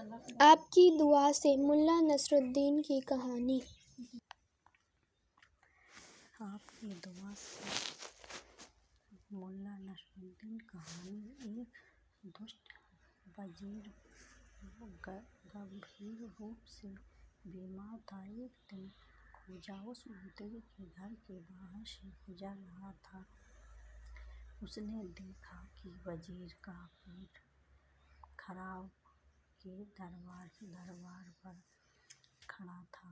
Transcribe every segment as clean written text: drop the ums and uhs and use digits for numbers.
आपकी दुआ से मुल्ला नसरुद्दीन की कहानी। आपकी दुआ से मुल्ला नसरुद्दीन कहानी। एक दुष्ट वजीर गंभीर रूप से बीमार था। एक दिन ख्वाजा उस मंत्री के घर के बाहर से गुजर रहा था। उसने देखा कि वजीर का पेट खराब के दरबार पर खड़ा था।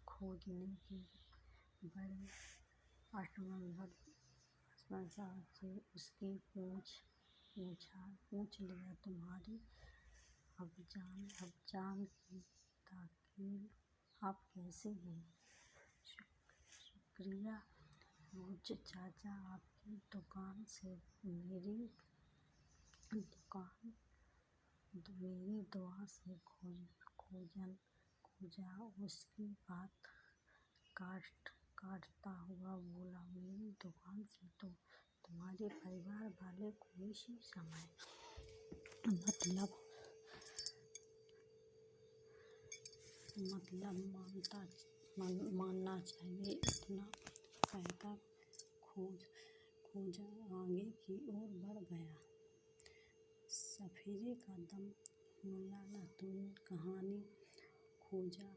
खोजने के बड़े असमंजस से उसकी पूछ लिया, तुम्हारी अब्बाजान की तबीयत अब कैसी है? शुक्रिया पूज्य चाचा, आपकी दुकान से मेरी दुआ से खोजा उसकी बात काटता हुआ बोला, मेरी दुकान से तो तुम्हारे परिवार वाले को इसी समय मतलब मानना चाहिए। इतना कहकर खोजा आगे की ओर बढ़ गया। सफेरे का दम। मुल्ला नसरुद्दीन कहानी। ख्वाजा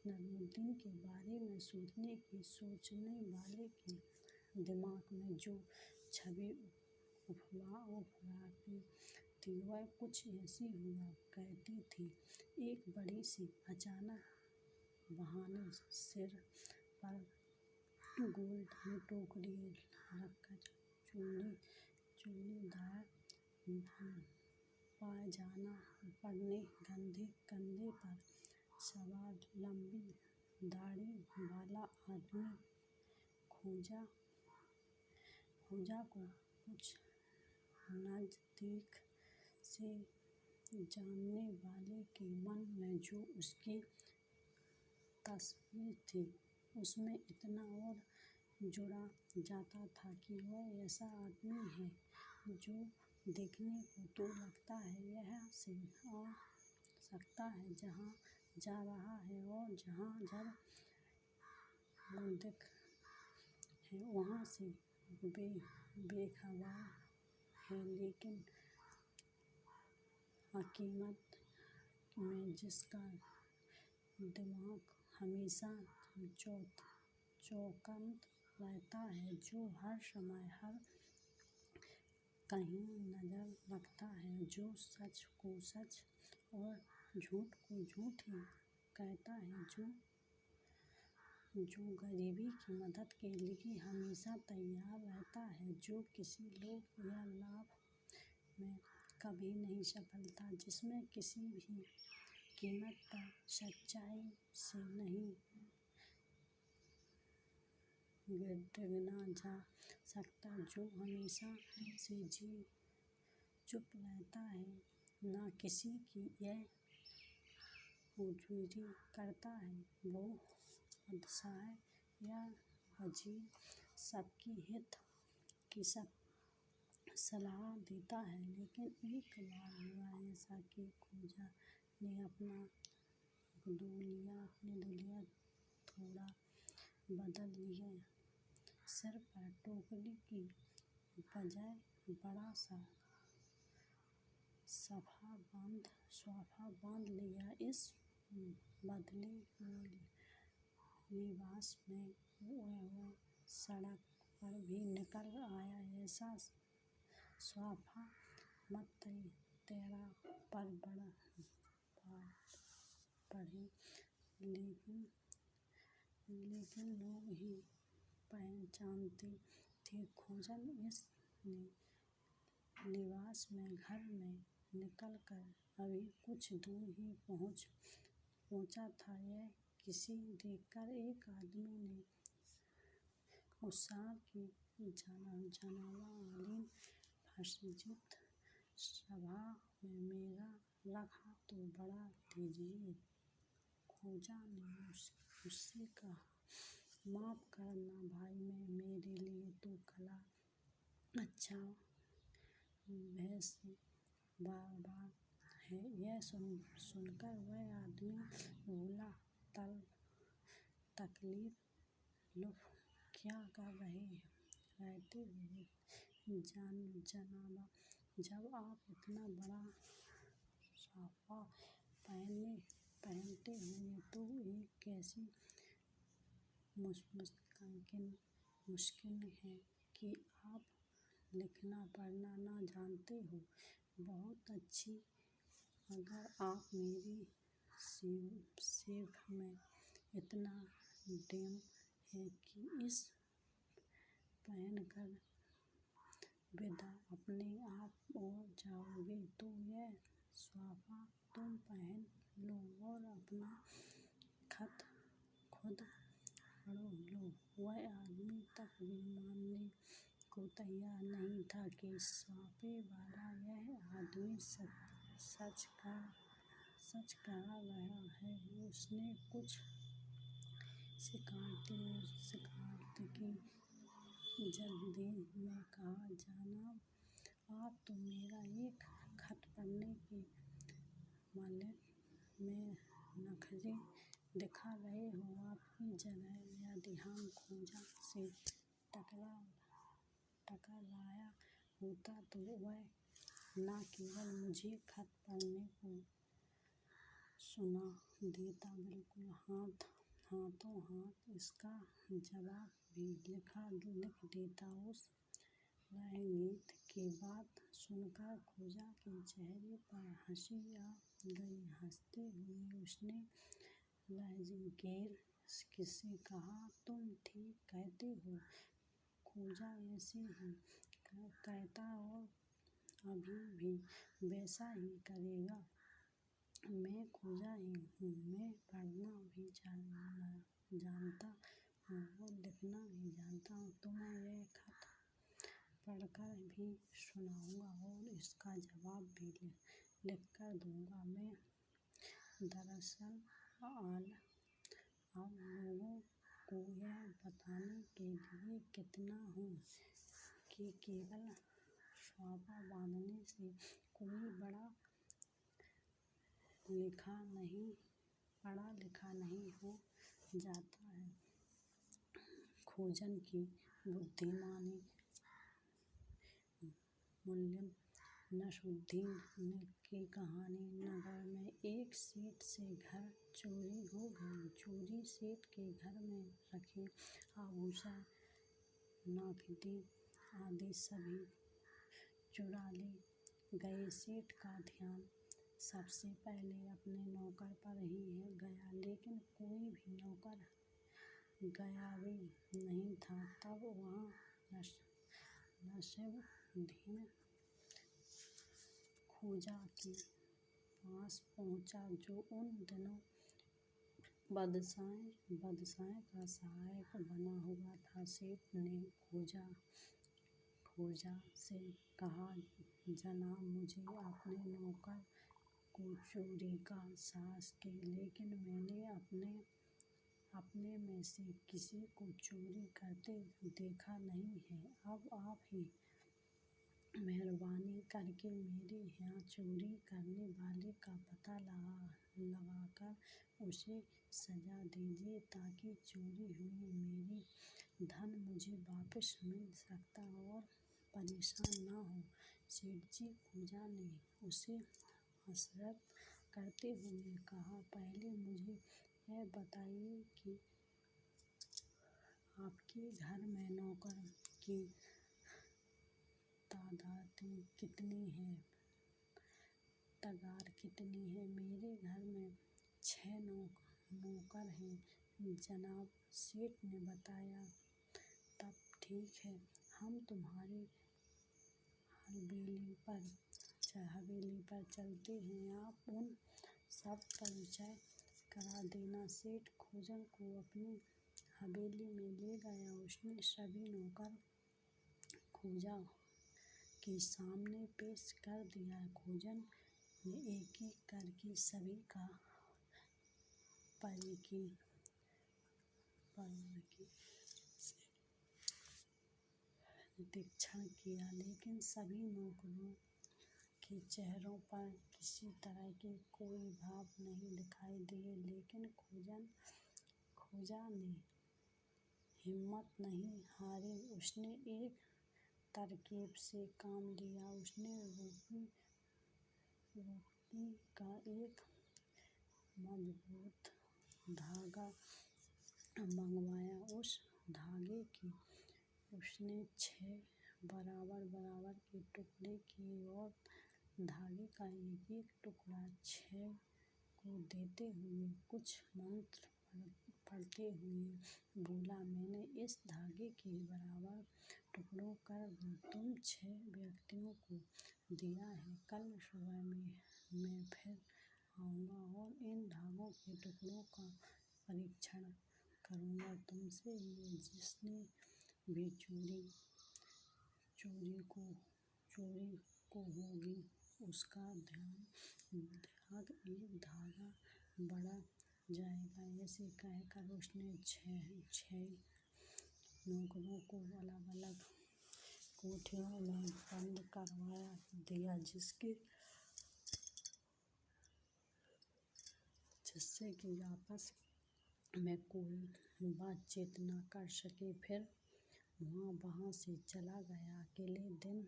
नसरुद्दीन के बारे में सोचने वाले के दिमाग में जो छवि उभरती थी वह कुछ ऐसी हुआ करती थी। एक बड़ी सी अचानक बहाने सिर पर गोल्डन टोकरी रखकर चूड़ीदार पायजामा पहने कंधे पर सवार लंबी दाढ़ी वाला आदमी ख्वाजा को कुछ नज़दीक से जानने वाले के मन में जो उसकी तस्वीर थी उसमें इतना और जुड़ा जाता था कि वह ऐसा आदमी है जो देखने को तो लगता है यहाँ से आ सकता है जहाँ जा रहा है और जहाँ जब मुद्रिक है वहाँ से बेखबर है, लेकिन हकीकत में जिसका दिमाग हमेशा चौकन्ना रहता है, जो हर समय हर कहीं नजर रखता है, जो सच को सच और झूठ को झूठ ही कहता है, जो गरीबों की मदद के लिए हमेशा तैयार रहता है, जो किसी लोभ या लाभ में कभी नहीं संभलता, जिसमें किसी भी कीमत पर सच्चाई से नहीं डिगना जा सकता, जो हमेशा से चुप रहता है, न किसी की यह हुजूरी करता है, वो बादशाह या वजीर सबके हित की सलाह देता है। लेकिन एक बार हुआ ऐसा कि ख्वाजा ने अपना हुलिया थोड़ा बदल लिया। सिर पर टोकरी की बजाय बड़ा सा साफा बांध लिया। इस बदले हुए लिबास में वह सड़क पर भी निकल आया। ऐसा साफा मत तेरा पर पड़े, लेकिन लोग ही पहचानते थे। ख्वाजा इस लिबास में घर में निकलकर अभी कुछ दूर ही पहुंचा था, यह किसी देखकर एक आदमी ने गुस्सा की जनाब फजीहत सभा में मेरा रखा तो बढ़ा दीजिए। ख्वाजा ने उससे कहा, माफ करना भाई, मेरे लिए तो कला अच्छा वैसे बार है। यह सुनकर वह आदमी बोला, तकलीफ क्या कर रहते हो जनाब, जब आप इतना बड़ा साफा पहनते हुए तो ये कैसी मुश्किल है कि आप लिखना पढ़ना ना जानते हो। बहुत अच्छी, अगर आप मेरी सेफ में इतना दम है कि इस पहनकर विदा अपने आप हो जाओगे तो यह साफा तुम पहन लो और अपना खत खुद पढ़ लो। वह आदमी तक भी मानने को तैयार नहीं था कि साफे वाला यह आदमी सच कह रहा है। उसने कुछ शिकायत की जल्दी में कहा, जनाब, आप तो मेरा एक खत पढ़ने के मामले में नखरे दिखा रहे हो। आपकी जगह यदि हम खोजा से टकराया होता तो वह न केवल मुझे खत पढ़ने को सुना देता, बल्कि हाथों हाथ इसका जवाब भी लिख देता। उस रंगीत की बात सुनकर खोजा के चेहरे पर हंसी आ गई। हंसते हुए उसने लहजेदार से कहा, तुम ठीक कहते हो, खोजा ऐसे ही कहता और अभी भी वैसा ही करेगा। मैं खोजा ही हूँ, मैं पढ़ना भी जानता हूँ और लिखना भी जानता हूँ। तुम्हें यह खत पढ़कर भी सुनाऊंगा और इसका जवाब भी लिखकर दूंगा। मैं दरअसल आप लोगों को यह बताने के लिए कहता हूँ कि केवल साफा बांधने से कोई पढ़ा लिखा नहीं हो जाता है। खोजन की बुद्धिमानी मुल्ला नसरुद्दीन की कहानी। नगर में एक सेठ से घर चोरी हो गई। चोरी सेठ के घर में रखे आभूषण, नकदी आदि सभी चुरा ले गए। सेठ का ध्यान सबसे पहले अपने नौकर पर ही गया, लेकिन कोई भी नौकर गायब नहीं था। तब वह नसरुद्दीन खोजा के पास पहुंचा, जो उन दिनों बादशाह का सहायक बना हुआ था। सेठ ने खोजा से कहा, जनाब, मुझे अपने नौकर को चोरी का साहस है, लेकिन मैंने अपने में से किसी को चोरी करते देखा नहीं है। अब आप ही मेहरबानी करके मेरे यहाँ चोरी करने वाले का पता लगाकर उसे सजा दीजिए, ताकि चोरी हुई मेरी धन मुझे वापस मिल सके और परेशान न हो। सेठ जी, खोजा ने उसे आश्वस्त करते हुए कहा, पहले मुझे यह बताइए कि आपके घर में नौकरों की तादाद कितनी है? मेरे घर में 6 नौकर हैं, जनाब, सेठ ने बताया। तब ठीक है, हम तुम्हारी हवेली पर चलते हैं, आप उन सब परिचय करा देना। सेठ खोजन को अपनी हवेली में ले गया। उसने सभी नौकर खोजा के सामने पेश कर दिया। खोजन ने एक-एक करके सभी का निरीक्षण किया, लेकिन सभी नौकरों के चेहरों पर किसी तरह के कोई भाव नहीं दिखाई दिए, लेकिन खोजा ने हिम्मत नहीं हारी। उसने एक तरकीब से काम लिया। उसने रूपी का एक मजबूत धागा मंगवाया। उस धागे की उसने 6 बराबर के टुकड़े किए और धागे का एक टुकड़ा 6 को देते हुए कुछ मंत्र पढ़ते हुए बोला, मैंने इस धागे के बराबर टुकड़ों कर तुम 6 व्यक्तियों को दिया है। कल सुबह मैं फिर आऊँगा और इन धागों के टुकड़ों का परीक्षण करूँगा। तुमसे में जिसने भी चोरी को होगी उसका एक धागा बढ़ जाएगा। ऐसे कहकर उसने 6 नौकरों को अलग-अलग कोठरियों में बंद करवा दिया, जिससे कि आपस में कोई बातचीत न कर सके। फिर वहाँ से चला गया। अगले दिन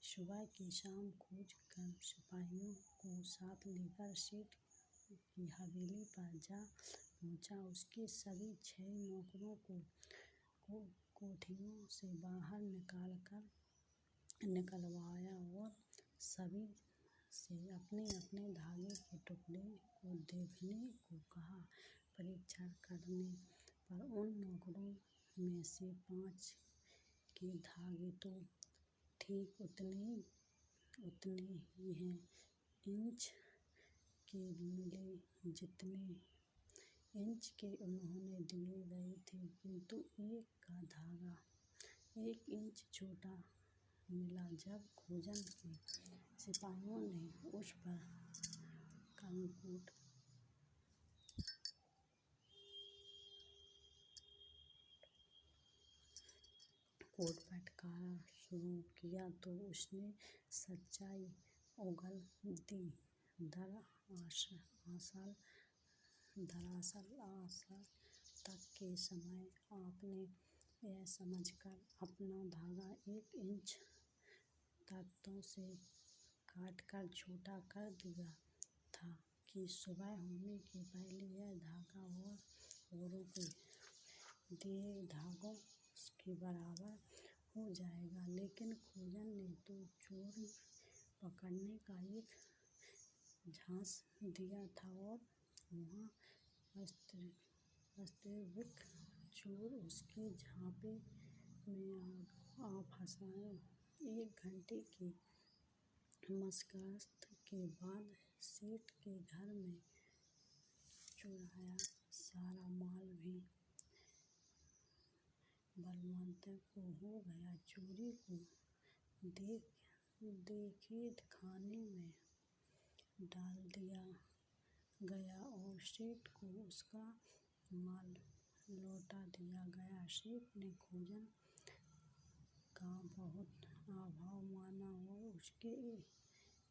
सुबह की शाम खोज कर सिपाहियों को साथ लेकर सेठ की हवेली पर जा पहुँचा। उसके सभी 6 नौकरों को कोठरियों से बाहर निकलवाया और सभी से अपने धागे के टुकड़े को देखने को कहा। परीक्षण करने पर उन नौकरों में से 5 के धागे तो ठीक उतने ही हैं इंच के मिले जितने इंच के उन्हें दिए गए थे, किंतु एक का धागा 1 इंच छोटा मिला। जब खोजन के सिपाहियों ने उस पर कोट फटकारा शुरू किया तो उसने सच्चाई उगल दी। दरअसल तक के समय आपने यह समझकर अपना धागा 1 इंच ताकतों से काटकर छोटा कर दिया था कि सुबह होने के पहले यह धागा औरों को दिए धागों के बराबर हो जाएगा। लेकिन खोजन ने तो चोर पकड़ने का एक झांस दिया था और वहाँ वास्तविक चोर उसके झांसे में आ फंसा। 1 घंटे की मशक्कत के बाद सेठ के घर में चुराया सारा माल भी बरामद हो गया। चोरी को देखे खाने में डाल दिया गया और सेठ को उसका माल लौटा दिया गया। सेठ ने खोजन का बहुत आभार माना और उसके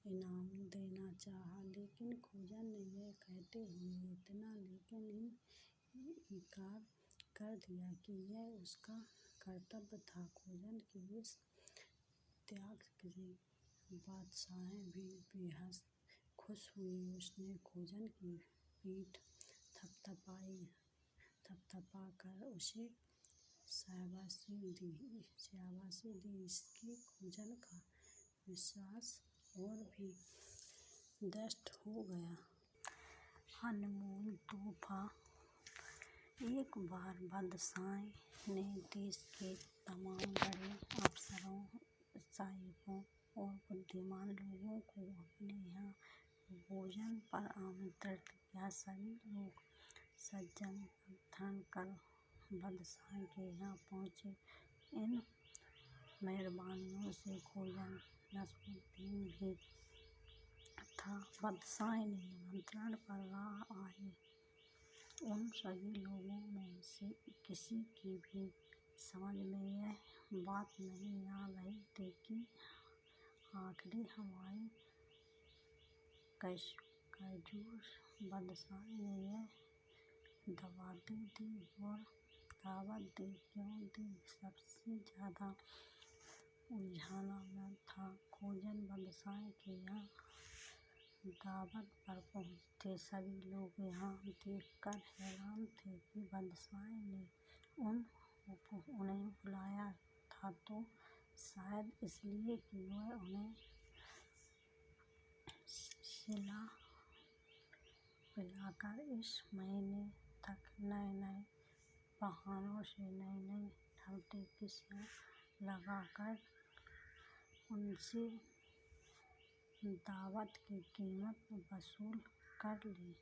इनाम देना चाहा, लेकिन खोजन ने यह कहते हुए इतना इनकार कर दिया कि यह उसका कर्तव्य था। खोजन के इस त्याग से बादशाह भी बेहद खुश हुए। उसने खोजन की पीठ थपथपा कर उसे शाबाशी दी। इससे खोजन का विश्वास और भी दृढ़ हो गया। अनमोल तोहफा। एक बार बादशाह ने देश के तमाम बड़े अफसरों, साहिबों और बुद्धिमान लोगों को अपने यहाँ भोजन पर आमंत्रित किया। सभी लोग सजग अवतरण कर बादशाह के यहाँ पहुँचे। इन मेहमानों में खोजा नसरुद्दीन भी था। बादशाह के निमंत्रण पर आए उन सभी लोगों में से किसी की भी समझ में यह बात नहीं आ रही थी कि आखिर हमारे कैजूर बादशाह ने यह दावतें दी और दावत दी क्यों दी, सबसे ज़्यादा उलझाना में था। खोजन बादशाह के यहाँ दावत पर पहुँचे। सभी लोग यहाँ देखकर हैरान थे कि बादशाह ने उन्हें बुलाया था तो शायद इसलिए कि वह उन्हें सिला पिलाकर इस महीने तक नए-नए बहानों से नई-नई टर्टिकियाँ लगाकर उनसे दावत की कीमत वसूल कर ली।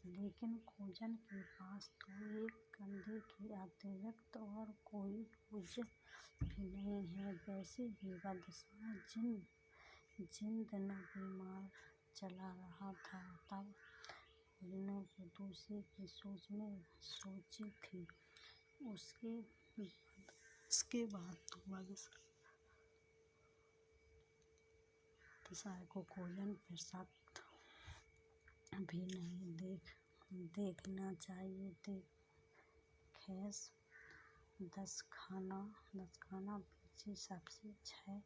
लेकिन खोजन के पास तो एक कंधे के अतिरिक्त और कोई बोझ भी नहीं है। वैसे भी बादशाह जिन दिनों बीमार चला रहा था तब खोजने को दूसरे की सोची थी। उसके बाद तो बादशाह को खोजन पर शक भी नहीं देखना चाहिए थे। खैस 10 खाना पीछे सबसे 6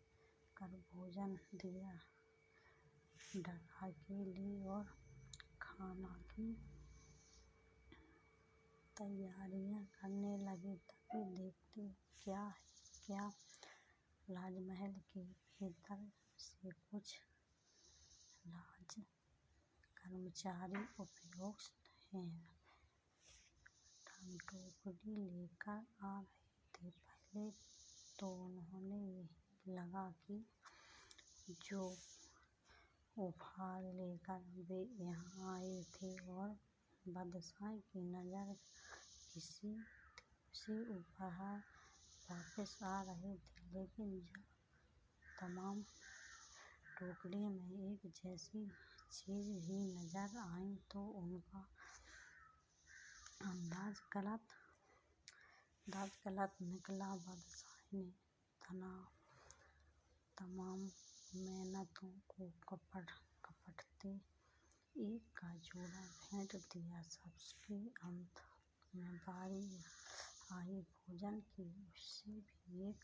कर भोजन दिया, डकार ली और खाना की तैयारियां करने लगे। तभी देखते क्या राजमहल के भीतर से कुछ कर्मचारी उपयुक्त टोकरी लेकर आ रहे थे। पहले तो उन्हें यही लगा कि जो उपहार लेकर वे यहाँ आए थे और बादशाह की नज़र किसी दूसरे उपहार वापस आ रहे थे। लेकिन जब तमाम टोकरी में एक जैसी चीज़ ही नज़र आई तो उनका अंदाज गलत निकला। बादशाह ने तमाम मेहमानों को कपटते एक का जोड़ा भेंट दिया। सबके अंत में बारी आई खोजन की। उसे भी एक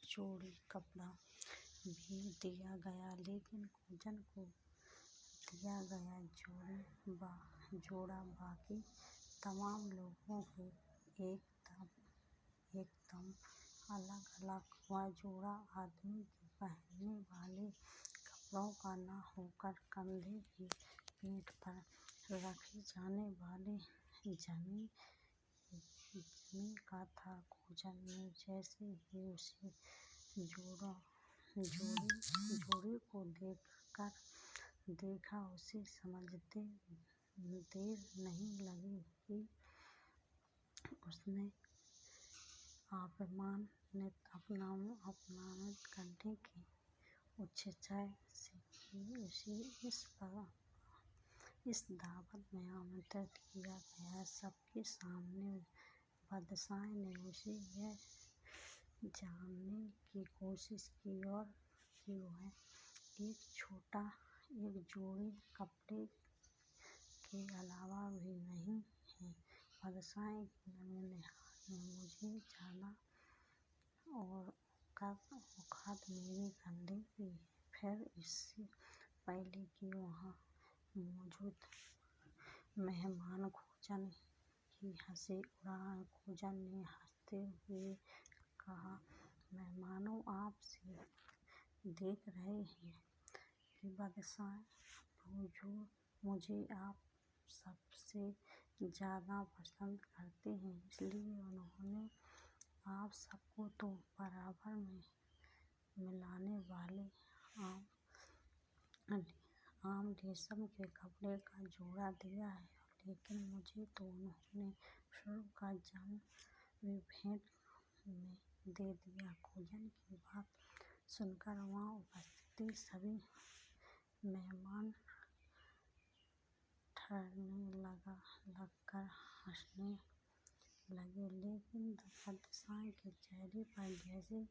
जोड़ी कपड़ा भी दिया गया। लेकिन खोजन को दिया गया जोड़ा बाकी तमाम लोगों को एकदम अलग-अलग। वह जोड़ा आदमी के पहनने वाले कपड़ों का न होकर कंधे की पीठ पर रखी जाने वाली जमी का था। खोजन ने जैसे ही उस जोड़े को देखा उसे समझते देर नहीं लगी कि उसने अपमानित करने की उच्छेचा से कि उसे इस दावत में आमंत्रित किया गया। सबके सामने बादशाह ने उसे यह जानने की कोशिश की कि वह एक जोड़े कपड़े के अलावा भी नहीं है। बादशाह के नन्हे हाथ में मुझे ज़्यादा औकात मेरे कंधे की है। फिर इससे पहले कि वहाँ मौजूद मेहमान खोजन की हंसी उड़ाएं, खोजन ने हंसते हुए कहा, मेहमानों, आप देख रहे हैं कि बादशाह हुजूर मुझे आप सबसे ज़्यादा पसंद करते हैं। इसलिए उन्होंने आप सबको तो बराबर में मिलाने वाले आम रेशम के कपड़े का जोड़ा दिया है। लेकिन मुझे तो उन्होंने स्वर्ण का जम भी भेंट में दे दिया। खोजन की बात सुनकर वहाँ उपस्थित सभी मेहमान ठरने लगकर हंसने लगे। लेकिन बादशाह के चेहरे पर जैसे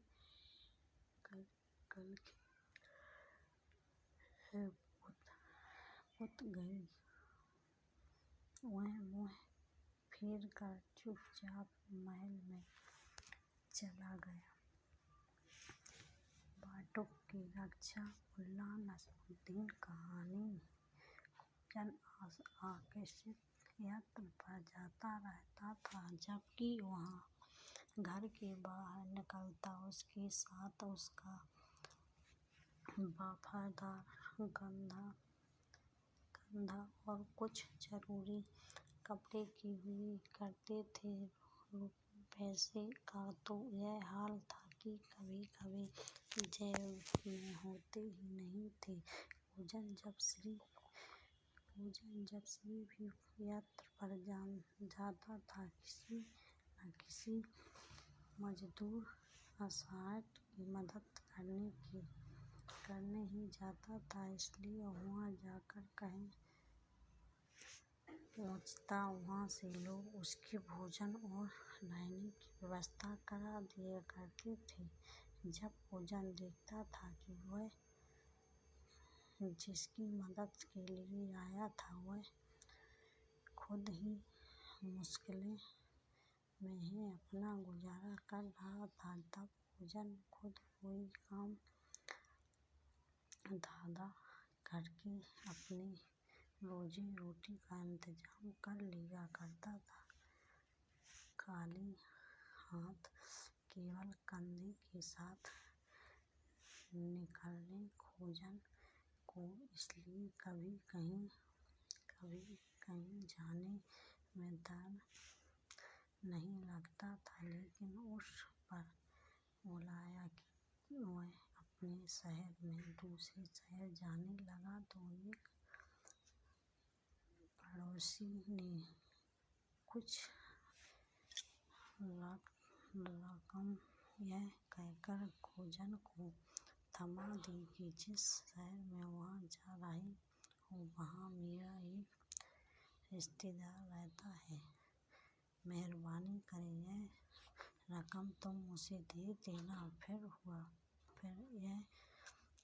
कल से पुत गई। वह मुँह फेर कर चुपचाप महल में चला गया। बाटुक की रक्षा मुल्ला नसरुद्दीन कहानी जन आकर्षित यात्रा पर जाता रहता था, जबकि वह घर के बाहर निकलता उसके साथ उसका वफादार कंधा और कुछ जरूरी कपड़े की हुई करते थे। पैसे का तो यह हाल था कि कभी-कभी जेब में होते ही नहीं थे। पूजन जब से भी यात्रा पर जाता था, किसी न किसी मजदूर असहाय की मदद करने ही जाता था, इसलिए वहाँ जाकर कहीं पहुँचता वहाँ से लोग उसके भोजन और रहने की व्यवस्था करा दिया करते थे। जब पूजन देखता था कि वह जिसकी मदद के लिए आया था वह खुद ही मुश्किलों में ही अपना गुजारा कर रहा था, तब पूजन खुद कोई काम धंधा करके अपनी रोजी रोटी का इंतजाम कर लिया करता था। खाली हाथ केवल कंधे के साथ निकलने खोजन को इसलिए कभी कहीं जाने में डर नहीं लगता था, लेकिन उस पर बुलाया कि वह अपने शहर में दूसरे शहर जाने लगा तो एक पड़ोसी ने कुछ रकम यह कहकर खोजन को थमा दी कि जिस शहर में वह जा रही हो वहाँ मेरा एक रिश्तेदार रहता है, मेहरबानी कर यह रकम तुम उसे दे देना। फिर यह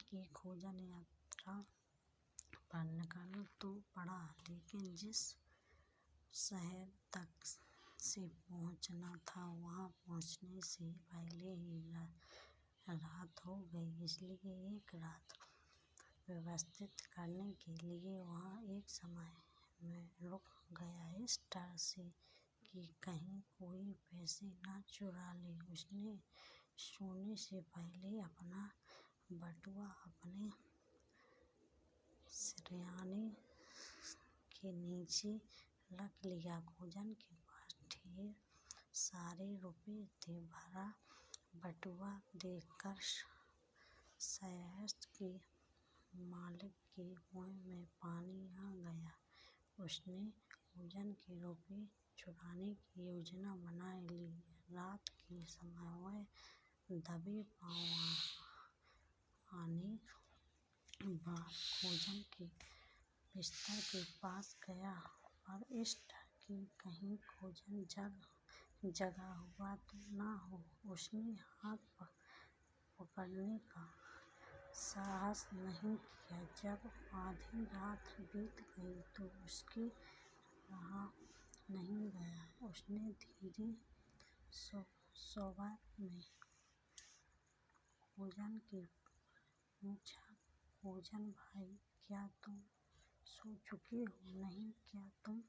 कि खोजन यात्रा पर निकल तो पड़ा, लेकिन जिस शहर तक से पहुँचना था वहाँ पहुँचने से पहले ही रात हो गई, इसलिए एक रात व्यवस्थित करने के लिए वहाँ एक समय में रुक गया, इस डर से कि कहीं कोई पैसे न चुरा ले। उसने सोने से पहले अपना बटुआ अपने सिरहाने के नीचे रख लिया। खोजन के पास ढेर सारे रुपए थे। भरा बटुआ देखकर शहर के मालिक के मुँह में पानी आ गया। उसने खोजन के रुपए चुराने की योजना बना ली। रात के समय वह दबे पाँव आने बाद खोजन के बिस्तर के पास गया, पर इस डर कि कहीं खोजन जगा हुआ तो न हो, उसने हाथ पकड़ने का साहस नहीं किया। जब आधी रात बीत गई तो उससे रहा नहीं गया। उसने धीरे स्वर में खोजन से पूछा, खोजन भाई, क्या तुम सो चुके हो? नहीं, क्या तुम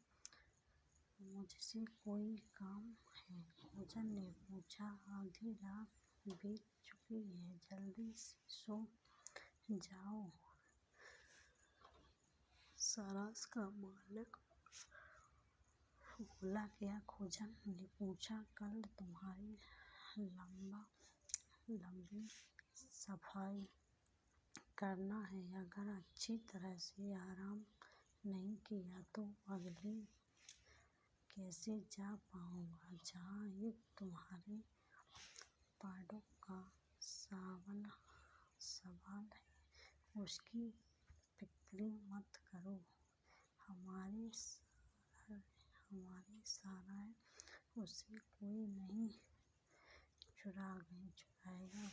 मुझसे कोई काम है? खोजन ने पूछा, आधी रात बीत चुकी है, जल्दी से सो जाओ। शहर का मालिक बोला, क्या? खोजन ने पूछा, कल तुम्हारी लंबी सफाई करना है। अगर अच्छी तरह से आराम नहीं किया तो अगले कैसे जा पाऊँगा? जहाँ एक तुम्हारे बाटुक का सवाल है, उसकी फिक्र मत करो। हमारे सारा उसे कोई नहीं चुराएगा।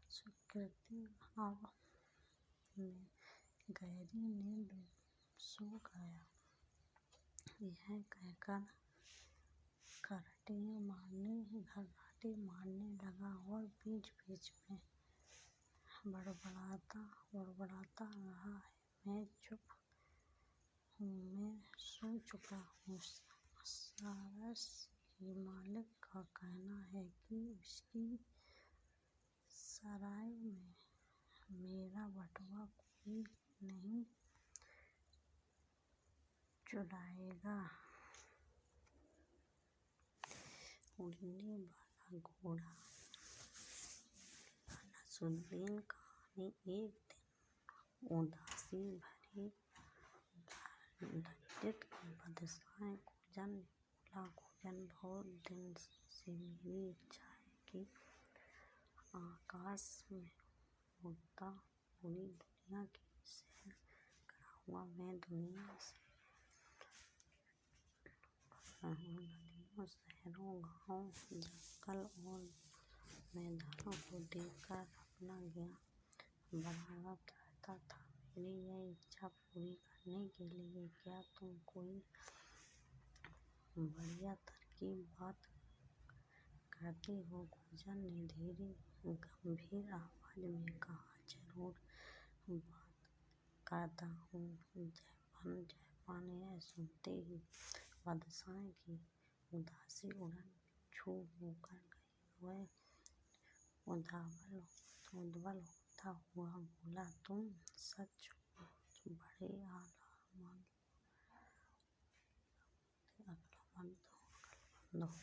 सुकृति अब गहरी नींद सो गया। यह कहकर घर्राटे मारने लगा और बीच-बीच में बड़बड़ाता रहा है, मैं सो चुका हूँ। सारस के मालिक का कहना है कि उसकी सराय में मेरा बटुआ कोई नहीं चुराएगा। उड़ने वाला घोड़ा। नसरुद्दीन कहानी। एक दिन उदासी भरे लज्जित बादशाह खोजन ने बोला, खोजन, बहुत दिन से मेरी इच्छा है कि आकाश में उड़ता पूरी दुनिया की सैर कराऊंगा। मैं दुनिया से नदियों, शहरों, गाँव, जंगल और मैदानों को देखकर अपना ज्ञान बढ़ाना चाहता था। मेरी यह इच्छा पूरी करने के लिए क्या तुम कोई बढ़िया तरकीब बात करते हो? खोजन ने धीरे गंभीर आवाज में कहा, जरूर बात करता हूँ। जयपान यह सुनते ही बादशाह की उदासी उड़न छू होकर गई। वह उद्वल होता हुआ बोला, तुम सच बड़े अक्लमंद हो।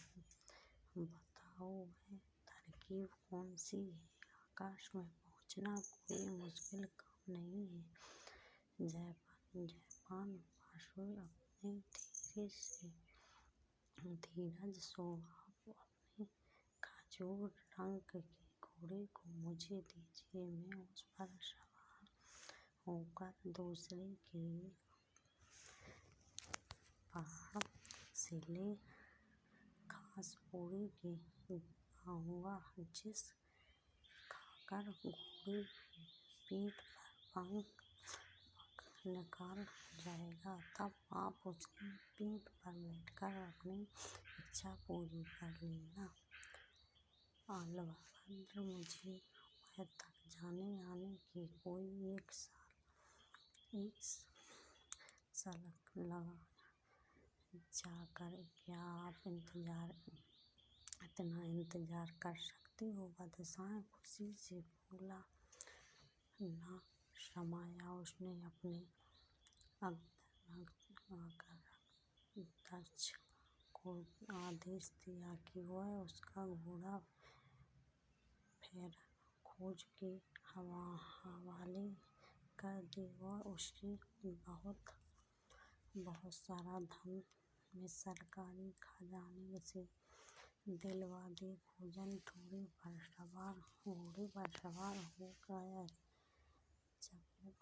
बताओ वह तरकीब कौन सी है? आकाश में पहुँचना कोई मुश्किल काम नहीं है। जयपान पाशु अपने धीरज स्वभाव, अपने खजूर रंग के घोड़े को मुझे दीजिए। मैं उस पर सवार होकर दूसरे के पहाड़ से ले खासपुरी के आऊँगा, जिस खाकर घोड़े की पीठ पर पंख निकल जाएगा। तब आप उसकी पीठ पर बैठकर अपनी इच्छा पूरी कर लेना। अलबत्ता मुझे वहाँ तक जाने आने के कोई एक साल लग जाकर क्या आप इतना इंतजार कर सकते हो? बादशाह खुशी से फूला न समाया। उसने अपने अंगरक्षक को आदेश दिया कि वह उसका घोड़ा फेरन खोज के हवाले कर दे और उसे बहुत सारा धन में सरकारी खजाने से दिलवा दे। खोजन घोड़े पर सवार हो गया। जब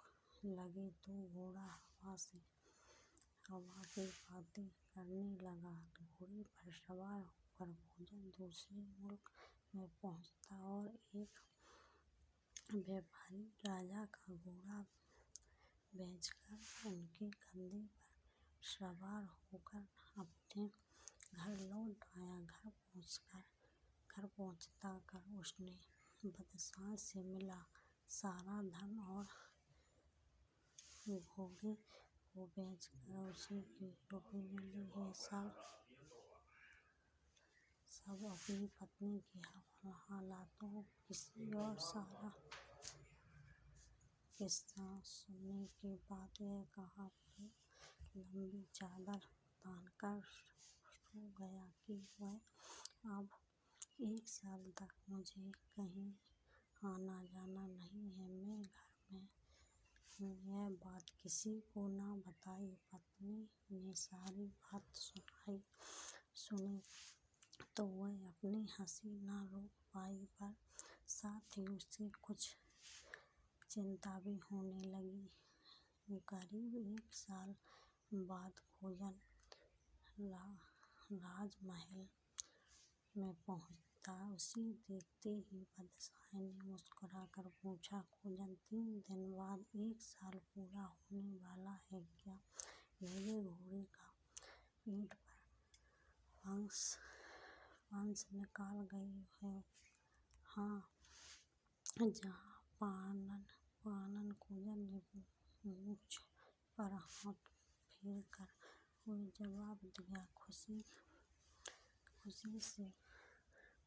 लगे तो घोड़ा हवा की बातें करने लगा। घोड़े पर सवार होकर खोजन दूसरे मुल्क में पहुँचा और एक व्यापारी राजा का घोड़ा बेचकर उनके कंधे पर सवार होकर अपने घर लौट आया। घर पहुँचकर उसने बादशाह से मिला सारा धन और घोड़े को बेचकर उसे की रुपये मिले हैं सब अपनी पत्नी के हालातों किसी और सारा किस्सा सुनने के बाद यह कहा, फिर लंबी चादर तानकर सो गया कि वह अब 1 साल तक मुझे कहीं आना जाना नहीं है। मैं घर में हूँ। यह बात किसी को न बताई। पत्नी ने सारी बात सुनी तो वह अपनी हंसी न रोक पाई, पर साथ ही उसे कुछ चिंता भी होने लगी। करीब 1 साल बाद खोजन राजमहल में था। उसे देखते ही बादशाह ने मुस्कुराकर पूछा, खोजन 3 दिन बाद 1 साल पूरा होने वाला है क्या? मेरे घोड़े का पीठ पर फंस निकाल गई है। हाँ, जहाँ पानन खोजन ने मूंछ पर हाथ फेर कर हुए जवाब दिया। खुशी से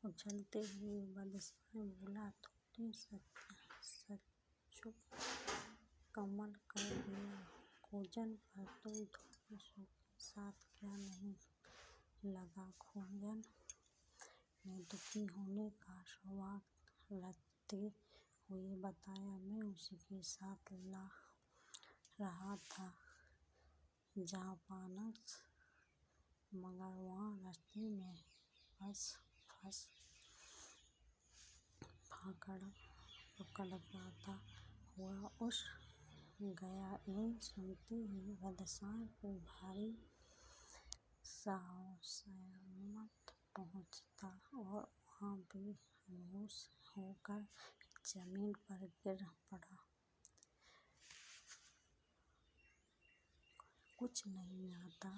उछलते हुए बादशाह बोला, तुमने सचमुच कमाल कर दिया खोजन, पर तुम थोड़े शो के साथ क्या नहीं लगा? खोजन ने दुखी होने का स्वभाव रखते हुए बताया, मैं उसी के साथ रहा था जहाँ पानस, मगर वहाँ रास्ते में फंस पकड़ता हुआ उस गया। यह सुनते ही बादशाह को भारी सहमत पहुँचता और वहाँ बेहोश होकर जमीन पर गिर पड़ा। कुछ नहीं आता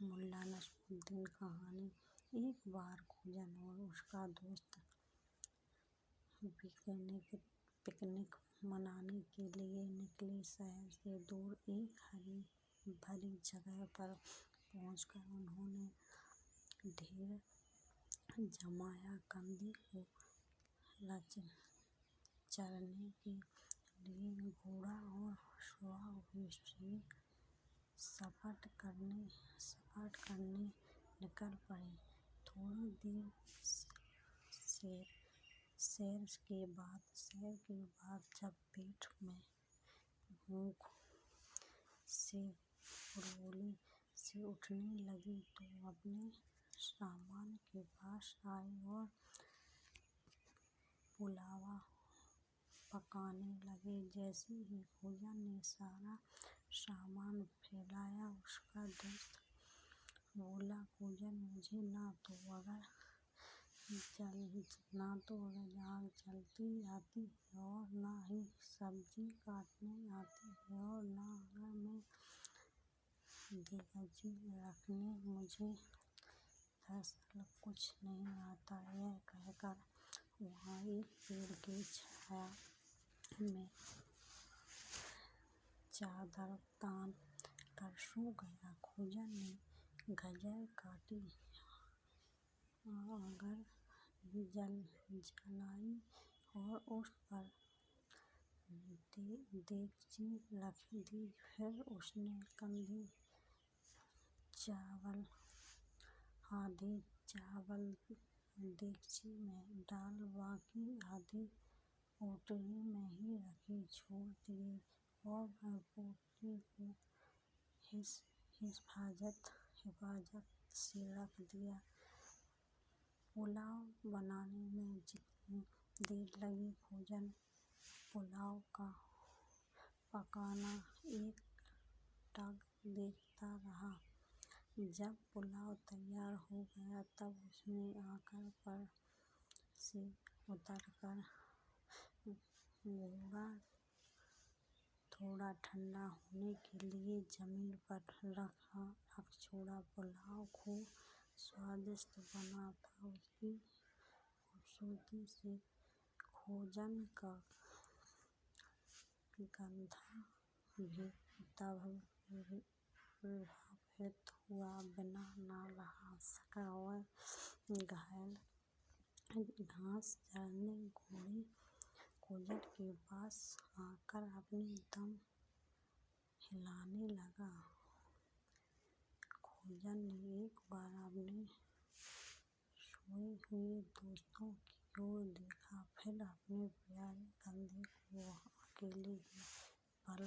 मुल्ला नसरुद्दीन कहानी। एक बार खोजन और उसका दोस्त पिकनिक मनाने के लिए निकले। शहर से दूर एक हरी भरी जगह पर पहुंचकर उन्होंने ढेर जमाया। कंधे को चरने के लिए घोड़ा और सवार हुए शेर सपाट करने निकल पड़े। थोड़ी देर सैर के बाद जब पेट में भूख से हुड़हुड़ी सी उठने लगी तो अपने सामान के पास आए और पुलाव पकाने लगे। जैसे ही खोजन ने सारा सामान फैलाया, उसका दोस्त बोला, खोजन, मुझे ना तो अगर आग जलाती आती है और ना ही सब्जी काटनी आती है और ना अगर मैं देगची रखने मुझे दरअसल कुछ नहीं आता। यह कहकर वहाँ एक पेड़ की छाया में चादर तान कर सो गया। खोजन ने गजर काटी, आग जलाई और उस पर देगची रख दी। फिर उसने आधे चावल देगची में डाल बाकी आधे पोटली में ही रख छोड़ दिए और पोटली को हिफाजत से रख दिया। पुलाव बनाने में जितनी देर लगी, खोजन पुलाव का पकाना एकटक देखता रहा। जब पुलाव तैयार हो गया तब उसने आकर पर से उतरकर घोड़ा थोड़ा ठंडा होने के लिए जमीन पर रख छोड़ा। पुलाव खूब स्वादिष्ट बना था। उसकी खूबसूरती से खोजन का गधा भी प्रभावित हुआ। बिना न रह सका, वह घास चरने घोड़े खोजन के पास आकर अपनी दम हिलाने लगा। खोजन ने एक बार अपने सोए हुए दोस्तों की ओर देखा, फिर अपने प्यारे गधे को अकेले ही पल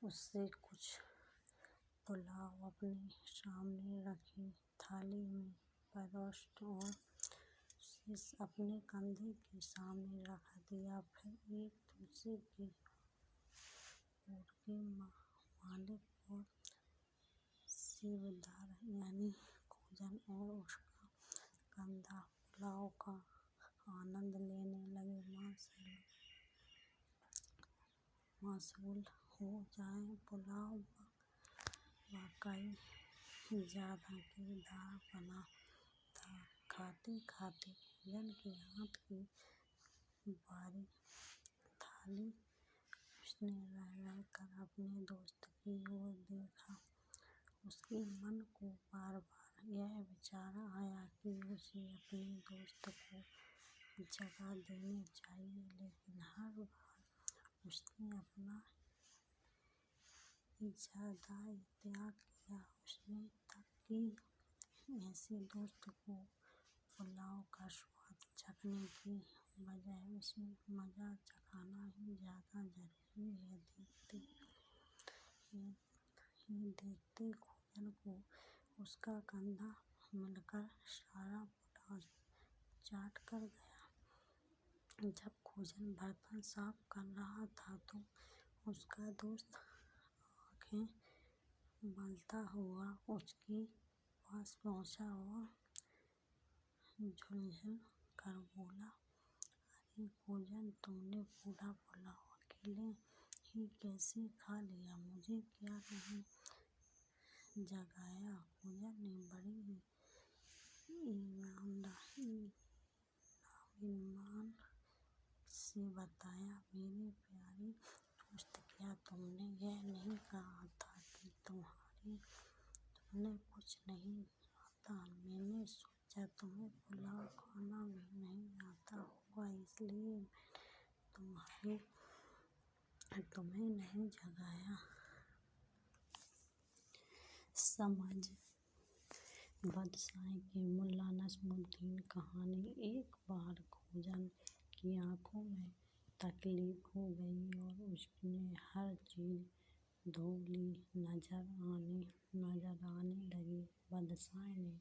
उससे कुछ पुलाव अपने सामने रखी थाली में परोसा और उसे अपने कंधे के सामने रख दिया। फिर एक दूसरे के मुर्गे मालिक और सेवादार यानी खोजन और उसका गधा पुलाव का आनंद लेने लगे। मशगूल हो जाए। पुलाव वाकई जायकेदार बना था। खाते खाते भोजन के हाथ की बारी थाली उसने रह रहकर अपने दोस्त की ओर देखा। उसके मन को बार बार यह विचार आया कि उसे अपने दोस्त को जगह देनी चाहिए, लेकिन हर बार उसने अपना इरादा त्याग किया। उसने तय कि ऐसे दोस्त को पुलाव का स्वाद चखने की बजाय उसे मजा चखाना ही ज्यादा जरूरी है। देखते खोजन को उसका कंधा मिलकर सारा पुलाव चाट कर गया। जब खोजन बर्तन साफ कर रहा था तो उसका दोस्त आंखें मलता हुआ उसके पास पहुंचा और झुलझुल कर बोला, अरे खोजन, तुमने पूरा पुलाव अकेले ही कैसे खा लिया? मुझे क्या नहीं जगाया? खोजन ने बड़े ही इत्मीनान से बताया, मेरे प्यारे दोस्त, क्या तुमने यह नहीं कहा था कि तुम्हें कुछ नहीं आता? मैंने सोचा तुम्हें पुलाव खाना भी नहीं आता होगा, इसलिए मैंने तुम्हें नहीं जगाया। समझ बादशाह की मुल्ला नसरुद्दीन कहानी। एक बार खोजन की आंखों में तकलीफ हो गई और उसने हर चीज धुंधली नजर आने लगी। बादशाह ने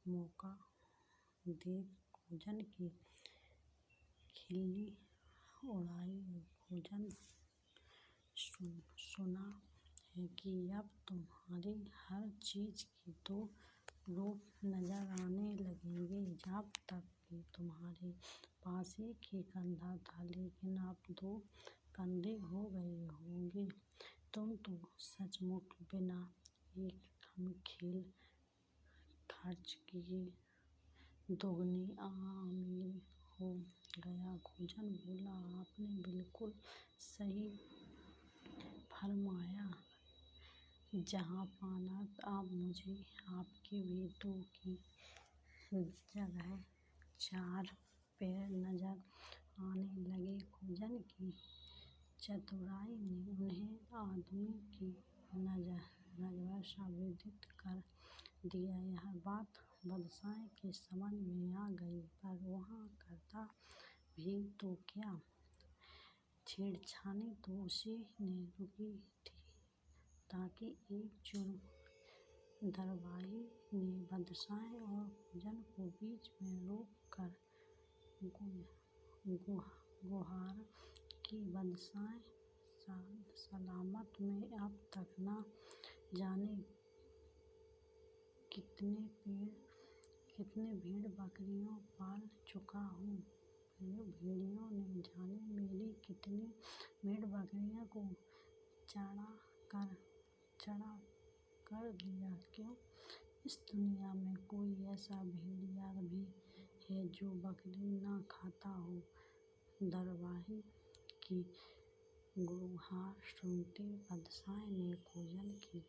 मौका देख खोजन की खिल्ली उड़ाई। खोजन, सुना है कि अब तुम्हारी हर चीज के दो रूप नजर आने लगेंगे। जब तक कि तुम्हारे पास एक ही कंधा था, लेकिन अब दो कंधे हो गए होंगे। तुम तो सचमुच बिना एक खेल खर्च किए दोगुनी अमीर हो गया। खोजन बोला, आपने बिल्कुल सही फरमाया जहाँपनाह। अब मुझे आपके बेटों की जगह चार पैर नजर आने लगे। खोजन की चतुराई ने उन्हें आदमी की नज़र साबित कर दिया। यह बात बादशाह के समझ में आ गई, पर वह करता भी तो क्या? छेड़छानी तो उसी ने रोकी थी, ताकि एक जुर्म दरबारी ने बादशाह और खोजन को बीच में रोक कर गुहार की, बादशाह सलामत में अब तक न जाने कितने भेड़ बकरियां पाल चुका हूँ। भेड़ियों ने जाने मेरी कितनी भेड़ बकरियों को चढ़ा कर लिया। क्यों इस दुनिया में कोई ऐसा भेड़िया भी है जो बकरी न खाता हो? दरबारी की गुहार सुनते बादशाह ने खोजन की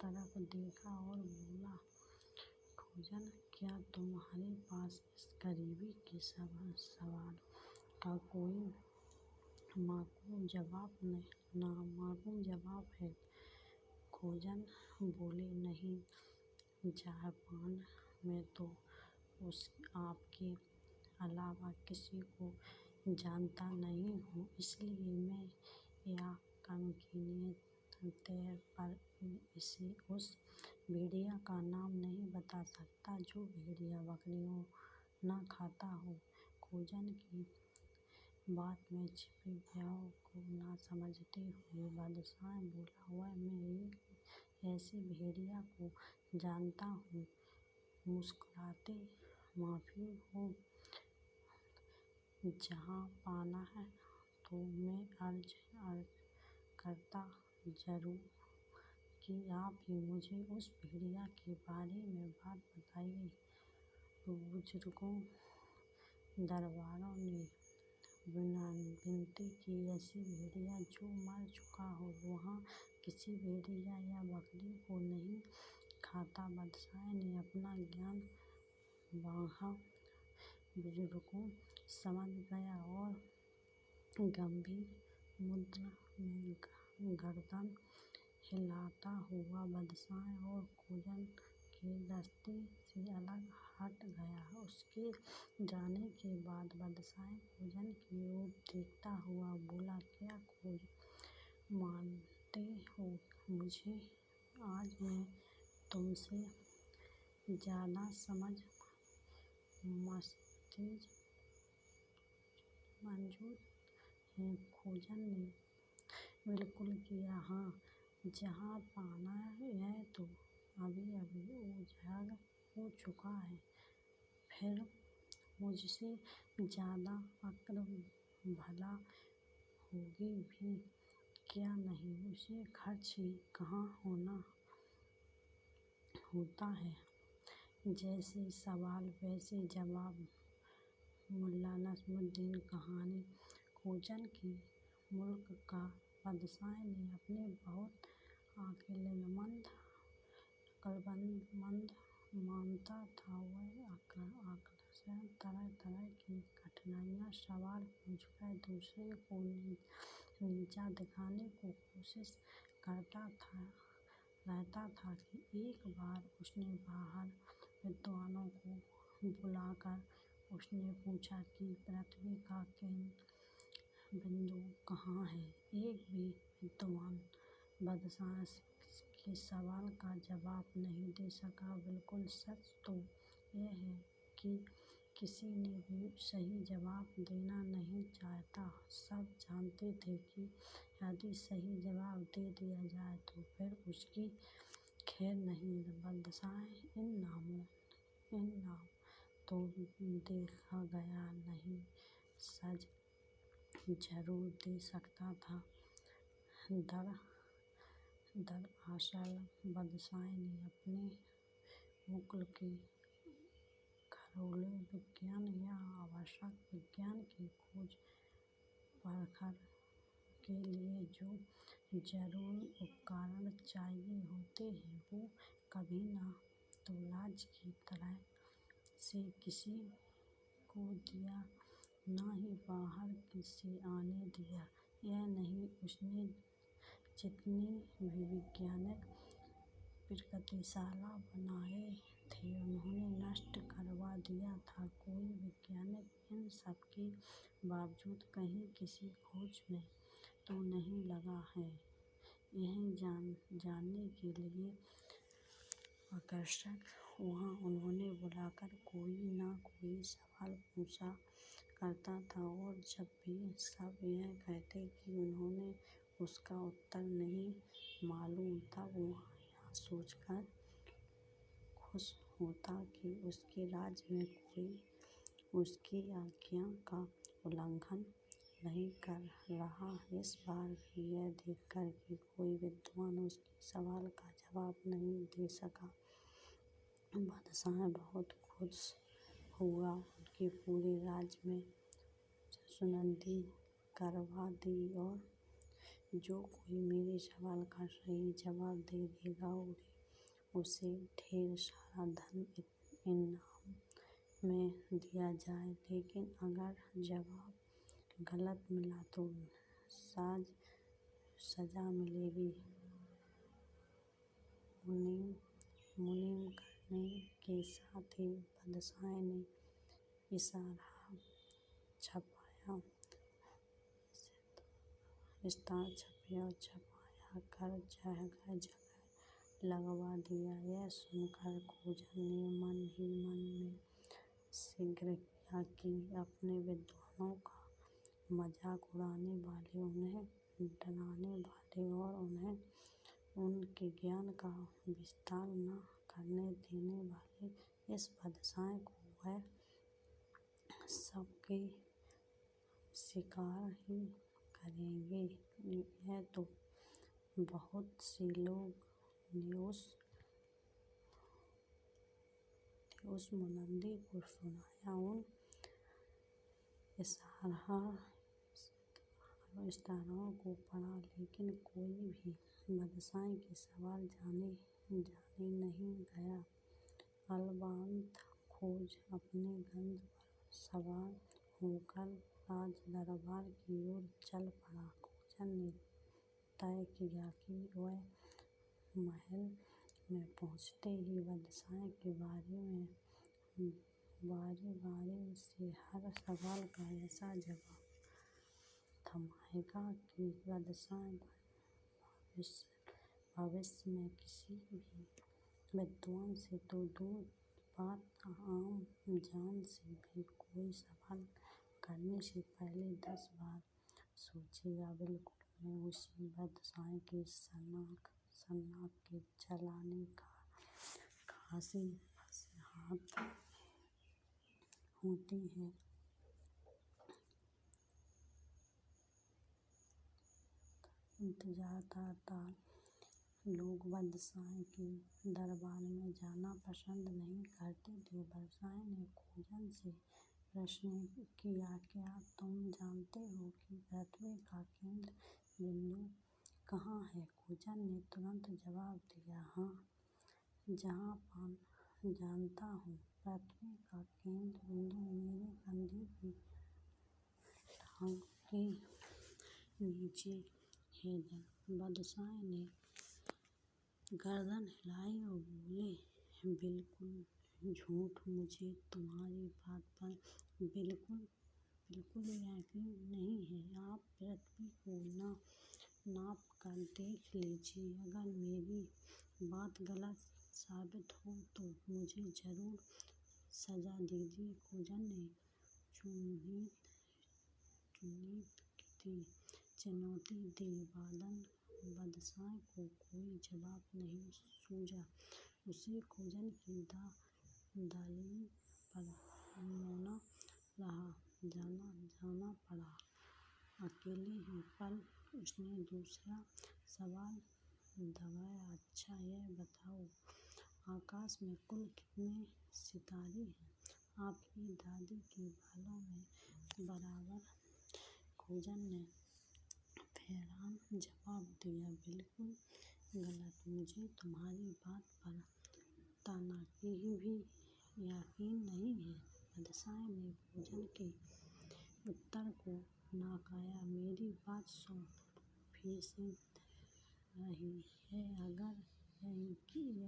तरफ देखा और बोला, खोजन, क्या तुम्हारे पास इस गरीबी के सवाल का कोई माकूल जवाब है? खोजन बोले, नहीं, जापान में तो आपके अलावा किसी को जानता नहीं हूँ, इसलिए मैं यकीनन तौर पर इसे उस भेड़िया का नाम नहीं बता सकता जो भेड़िया बकरियों न खाता हो। खोजन की बात में छिपे भाव को न समझते हुए बादशाह बोला, वह मैं एक ऐसे भेड़िया को जानता हूँ। मुस्कुराते माफ़ी हो जहाँ पाना है, तो मैं अर्ज करता ज़रूर कि आप ही मुझे उस भेड़िया के बारे में बात बताइए। बुजुर्गों दरबारों ने विनती की, ऐसी भेड़िया जो मर चुका हो वहाँ किसी भेड़िया या बकरी को नहीं खाता। बादशाह ने अपना ज्ञान बढ़ा, बुजुर्गों समझ गया और गंभीर मुद्रा में गर्दन हिलाता हुआ बादशाह और खोजन के रास्ते से अलग हट गया। उसके जाने के बाद बादशाह खोजन की ओर देखता हुआ बोला, क्या खोज मानते हो मुझे? आज मैं तुमसे ज़्यादा समझ मस्तिष्क मौजूद है। खोजन ने बिल्कुल किया, हाँ, जहाँ पाना है तो अभी अभी उजागर हो चुका है। फिर मुझसे ज़्यादा अक्ल भला होगी भी क्या नहीं? उसे खर्च ही कहाँ होता है। जैसे सवाल वैसे जवाब। मुल्ला नसरुद्दीन कहानी। खोजन की मुल्क का बादशाह ने अपने बहुत अक्लमंद मानता था। वह अक्सर तरह तरह की कठिनाइयाँ सवाल पूछकर दूसरे को नीचा दिखाने की कोशिश करता रहता था। कि एक बार उसने बाहर विद्वानों को बुलाकर उसने पूछा कि पृथ्वी का केंद्र बिंदु कहाँ है। एक भी विद्वान बादशाह के सवाल का जवाब नहीं दे सका। बिल्कुल सच तो यह है कि किसी ने भी सही जवाब देना नहीं चाहता। सब जानते थे कि यदि सही जवाब दे दिया जाए तो फिर उसकी खैर नहीं। बादशाह इन नाम तो देखा गया नहीं, सज जरूर दे सकता था। दरअसल बादशाह ने अपने मुल्क के घरेलू विज्ञान या आवश्यक विज्ञान की खोज परख के लिए जो जरूरी उपकरण चाहिए होते हैं वो कभी न तो राज की तरफ से किसी को दिया, न ही बाहर से आने दिया। यह नहीं, उसने जितनी भी वैज्ञानिक प्रयोगशाला बनाए थे उन्हें नष्ट करवा दिया था। कोई वैज्ञानिक इन सब के बावजूद कहीं किसी खोज में तो नहीं लगा है। यह जानने के लिए आकर्षक वहाँ उन्हें बुलाकर कोई न कोई सवाल पूछा करता था और जब भी सब यह कहते कि उन्हें उसका उत्तर नहीं मालूम, तब वह यह सोचकर खुश होता कि उसके राज्य में कोई उसकी आज्ञा का उल्लंघन नहीं कर रहा। इस बार भी यह देखकर कि कोई विद्वान उसके सवाल का जवाब नहीं दे सका, बादशाह बहुत खुश हुआ। उनके पूरे राज्य में सुनंदी करवा दी और जो कोई मेरे सवाल का सही जवाब दे देगा उसे ढेर सारा धन इनाम में दिया जाए, लेकिन अगर जवाब गलत मिला तो सजा मिलेगी। मुनीम करने के साथ ही बादशाह ने इश्तार छपाया कर जगह जगह लगवा दिया। यह सुनकर खोजन ने मन ही मन में शीघ्र किया कि अपने विद्वानों का मजाक उड़ाने वाले, उन्हें डराने वाले और उन्हें उनके ज्ञान का विस्तार न करने देने वाले इस बादशाह को वह सबके शिकार ही करेंगे। यह तो बहुत से लोग ने उस मुनद्दी को सुनाया, उन इशारों को पढ़ा, लेकिन कोई भी बादशाह के सवाल जाने नहीं गया। अलबत्ता खोज अपने गंध पर सवार होकर राज दरबार की ओर चल पड़ा। खोजन ने तय किया कि वह महल में पहुँचते ही बादशाह के बारे में बारी से हर सवाल का ऐसा जवाब थमाएगा कि बादशाह भविष्य में किसी भी विद्वान से तो दूर बात आम जान से भी कोई सवाल करने से पहले 10 बार सोचेगा। बिल्कुल मैं उसी बादशाह की सनक के चलाने का खासी हाथ होती है। इंतजार था। लोग बादशाह के दरबार में जाना पसंद नहीं करते थे। बादशाह ने खोजन से प्रश्न किया, क्या तुम जानते हो कि पृथ्वी का केंद्र बिंदु कहाँ है? खोजन ने तुरंत जवाब दिया, हाँ जहाँपनाह, जानता हूँ। पृथ्वी का केंद्र बिंदु मेरे कंधे की टांग के नीचे है। बादशाह ने गर्दन हिलाई और बोले, बिल्कुल झूठ, मुझे तुम्हारी बात पर बिल्कुल यकीन नहीं है। आप पृथ्वी को नाप कर देख लीजिए। अगर मेरी बात गलत साबित हो तो मुझे जरूर सजा दीजिए। खोजन ने चुनौती दी। बादशाह को कोई जवाब नहीं सूझा। उसे खोजन की दलील पर जाना पड़ा। अकेले ही पल उसने दूसरा सवाल दबाया, अच्छा यह बताओ, आकाश में कुल कितने सितारे हैं? आपकी दादी के बालों में बराबर। खोजन ने हैरान जवाब दिया, बिल्कुल गलत, मुझे तुम्हारी बात पर तनिक भी यकीन नहीं है। बादशाह ने खोजन के उत्तर को नकारा, मेरी बात 100% रही है। अगर यकीन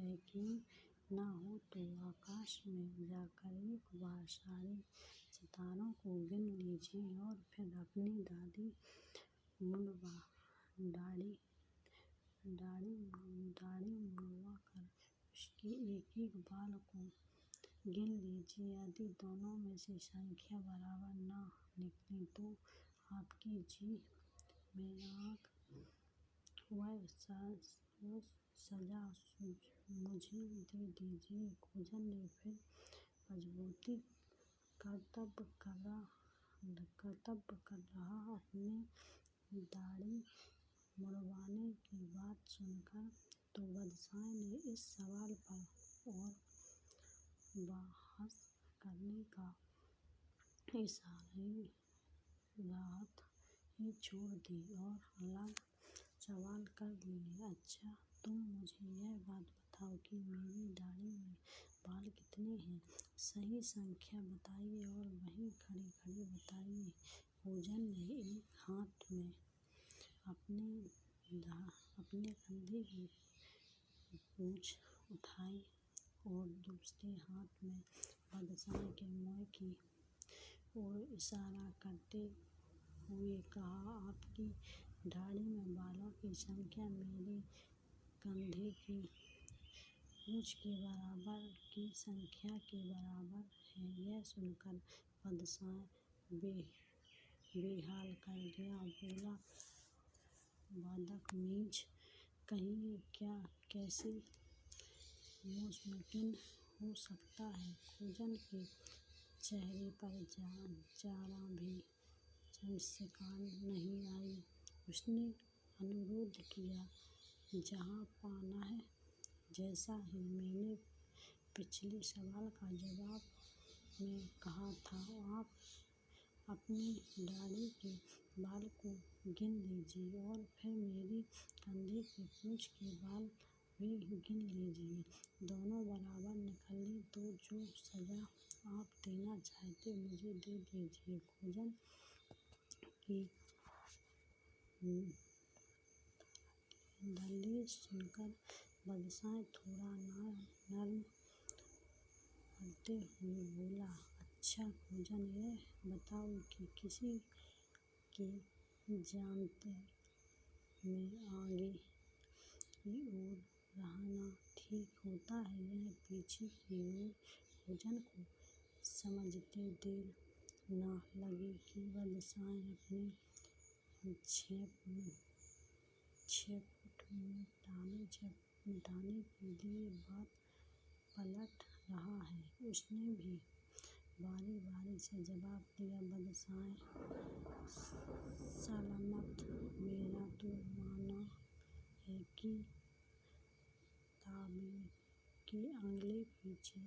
न हो तो आकाश में जाकर एक बार सारे सितारों को गिन लीजिए और फिर अपनी दाढ़ी मुड़वा कर उसके एक बाल को गिन लीजिए। यदि दोनों में से संख्या बराबर न निकली तो आपकी जीभ में आग। वह सजा मुझे दे दीजिए। खोजन ने फिर मजबूती कर्तव्य कर रहा। अपनी दाढ़ी मुड़वाने की बात सुनकर तो बादशाह ने इस सवाल पर और बहस करने का राहत ही छोड़ दी और अलग सवाल कर लिए, अच्छा तुम मुझे यह बात बताओ कि मेरी दाढ़ी में बाल कितने हैं? सही संख्या बताइए और वहीं खड़े बताइए। खोजन ने एक हाथ में अपने कंधे की पूंछ उठाई और दूसरे हाथ में बादशाह के मुंह की ओर इशारा करते हुए कहा, आपकी दाढ़ी में बालों की संख्या मेरे कंधे की पूंछ के बराबर की संख्या के बराबर है। यह सुनकर बादशाह बेहाल कर गया। बोला, बदतमीज कहीं, क्या कैसे मुमकिन हो सकता है? खोजन के चेहरे पर जरा भी मुस्कान नहीं आई। उसने अनुरोध किया, जहाँ पाना है। जैसा ही मैंने पिछले सवाल का जवाब में कहा था, आप अपनी दाढ़ी के बाल को गिन लीजिए और फिर मेरी कंधे की पूंछ के बाल भी गिन लीजिए। दोनों बराबर निकले तो जो सजा आप देना चाहते मुझे दे दीजिए। खोजन की दलील सुनकर बादशाह थोड़ा नर्म करते हुए बोला, अच्छा खोजन, यह बताओ कि किसी के जानते में आगे की ओर रहना ठीक होता है या पीछे की ओर? खोजन को समझते देर न लगी कि बादशाह अपने मिटाने के लिए बात पलट रहा है। उसने भी बारी बारी से जवाब दिया, बादशाह सलामत, मेरा तो मानना है कि ताबीज़ के आगे पीछे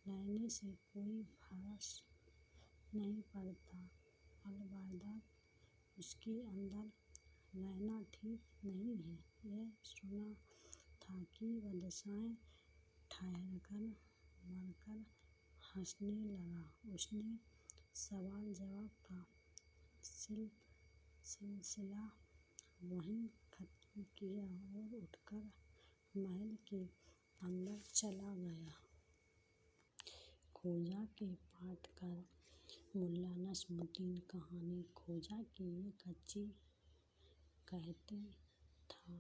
रहने से कोई फर्क नहीं पड़ता, अलबत्ता उसके अंदर रहना ठीक नहीं है। यह सुना था कि बादशाह ठहरकर मरकर हंसने लगा। उसने सवाल जवाब का सिलसिला वहीं खत्म किया और उठकर महल के अंदर चला गया। खोजा के पाठ कर मुल्ला नस्मुद्दीन कहानी। खोजा की एक अच्छी कहते था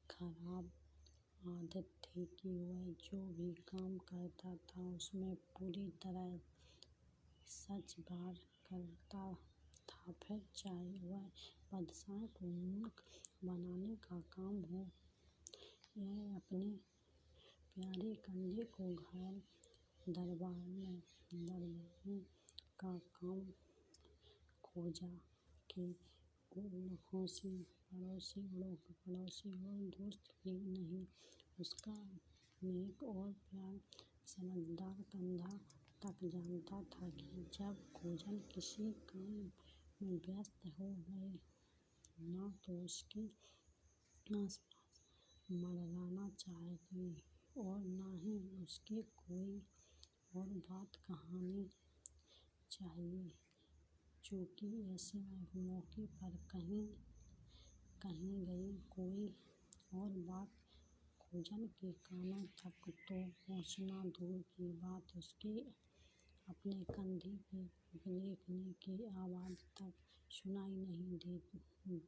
खराब आदत थी कि वह जो भी काम करता था उसमें पूरी तरह सच बात करता था, फिर चाहे वह बादशाह को मूर्ख बनाने का काम हो या अपने प्यारे कंधे को घायल दबाने का काम। खोजा के पड़ोसी और दोस्त ही नहीं, उसका नेक और प्यारा समझदार कंधा तक जानता था कि जब खोजन किसी काम में व्यस्त हो गए, न तो उसके आसपास मंडराना चाहिए और न ही उसे कोई और बात कहनी चाहिए, चूँकि ऐसे मौके पर कही गई कोई और बात खोजन के कानों तक तो पहुँचना दूर की बात, उसके अपने कंधे के पिघलने की आवाज़ तक सुनाई नहीं देती थी।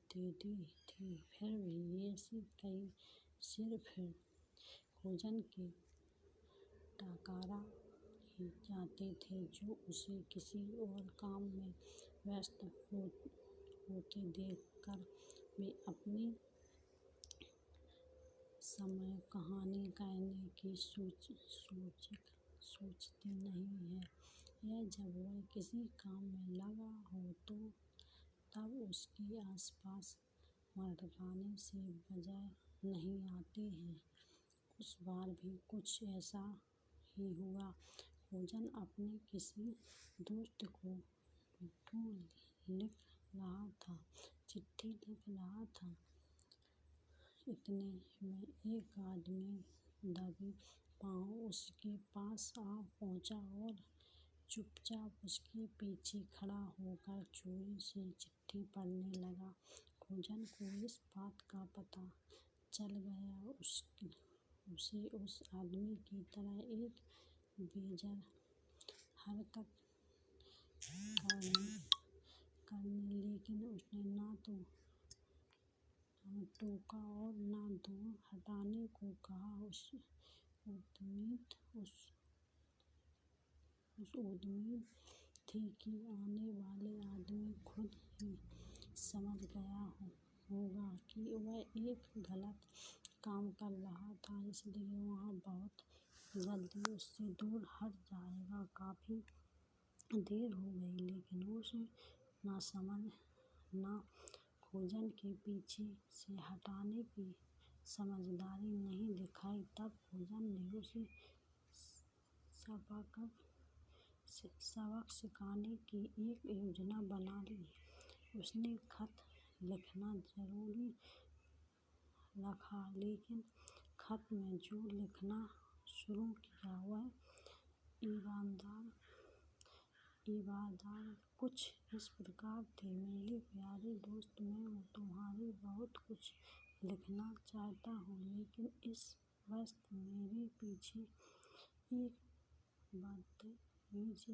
फिर भी ये कई सिर फिर खोजन के टकरा ही जाते थे, जो उसे किसी और काम में व्यस्त होते देखकर वे अपनी समय कहानी कहने की सोचते नहीं हैं, या जब वह किसी काम में लगा हो तो तब उसके आसपास मंडराने से बाज नहीं आते हैं। उस बार भी कुछ ऐसा ही हुआ। खोजन अपने किसी दोस्त को चिट्ठी लिख रहा था। इतने में एक आदमी दबे पांव उसके पास आ पहुंचा और चुपचाप उसके पीछे खड़ा होकर चोरी से चिट्ठी पढ़ने लगा। खोजन को इस बात का पता चल गया। उसे उस आदमी की तरह एक बेजर हरकत करने लेकिन उसने न तो टोका और न दूर हटने को कहा। उम्मीद थी कि आने वाला आदमी खुद ही समझ गया होगा कि वह एक गलत काम कर रहा था, इसलिए वह बहुत जल्दी उससे दूर हट जाएगा। काफ़ी देर हो गई लेकिन उसे ना खोजन के पीछे से हटाने की समझदारी नहीं दिखाई। तब खोजन ने उसे सबक सिखाने की एक योजना बना ली। उसने खत लिखना जारी रखा लेकिन खत में जो लिखना शुरू किया वह इबादत कुछ इस प्रकार थे। मेरे प्यारे दोस्त, मैं तुम्हारे बहुत कुछ लिखना चाहता हूँ लेकिन इस वक्त मेरे पीछे एक बदतमीज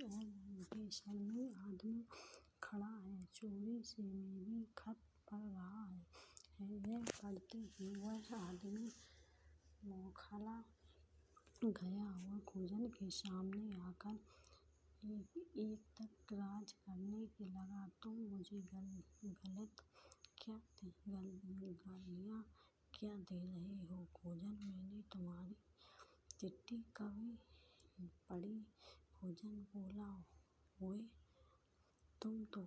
और बेशर्मी आदमी खड़ा है। चोरी से मेरी खत पढ़ रहा है। यह पढ़ते ही वह आदमी बौखला गया और खोजन के सामने आकर एक राज करने लगा। तुम मुझे गालियाँ क्या दे रहे हो खोजन? मैंने तुम्हारी चिट्ठी कभी पढ़ी? खोजन बोला, ओए तुम तो